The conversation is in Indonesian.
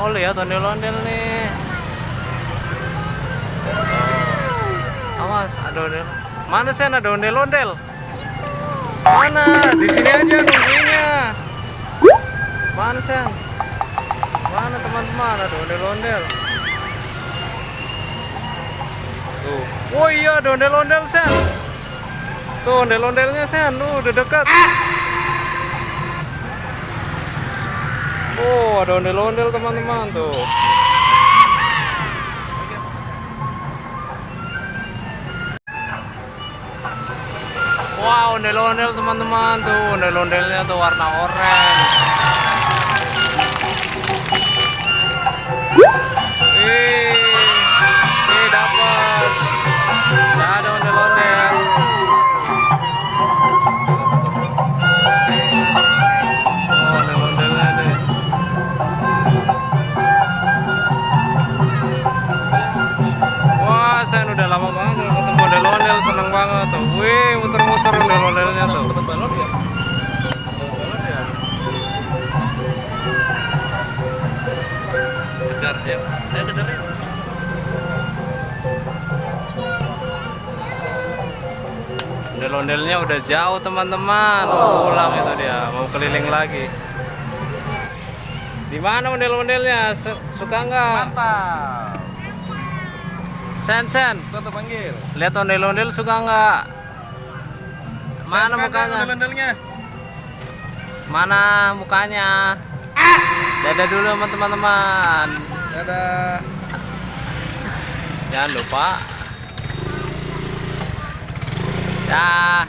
Oh lihat ondel-ondel nih. Awas ada ondel. Mana sih ada ondel-ondel? Mana? Di sini aja nungguinnya. Mana sih? Mana teman-teman ada ondel-ondel? Tuh. Oh iya ada ondel-ondel Sen. Tuh ondel-ondelnya Sen. Udah dekat. Oh ada ondel-ondel teman-teman tuh. Wow ondel-ondel teman-teman tuh. Ondel-ondelnya tuh warna oranye. Wih dapat. Nah, ada ondel-ondel. Oh ondel-ondelnya deh. Wah saya udah lama banget ketemu ondel-ondel, seneng banget tuh. Wih muter-muter ondel-ondelnya tuh. Dapat balon ya? Balon ya? Kejar ya. Ayo kejar ya. Ondel-ondelnya udah jauh teman-teman. Mau pulang itu dia, mau keliling lagi. Di mana ondel-ondelnya? Suka nggak? Mantap. Sen. Tuh terpanggil. Lihat ondel-ondel suka nggak? Mana mukanya? Ondel-ondelnya. Mana mukanya? Dadah dulu sama teman-teman. Dadah. Jangan lupa. Dah.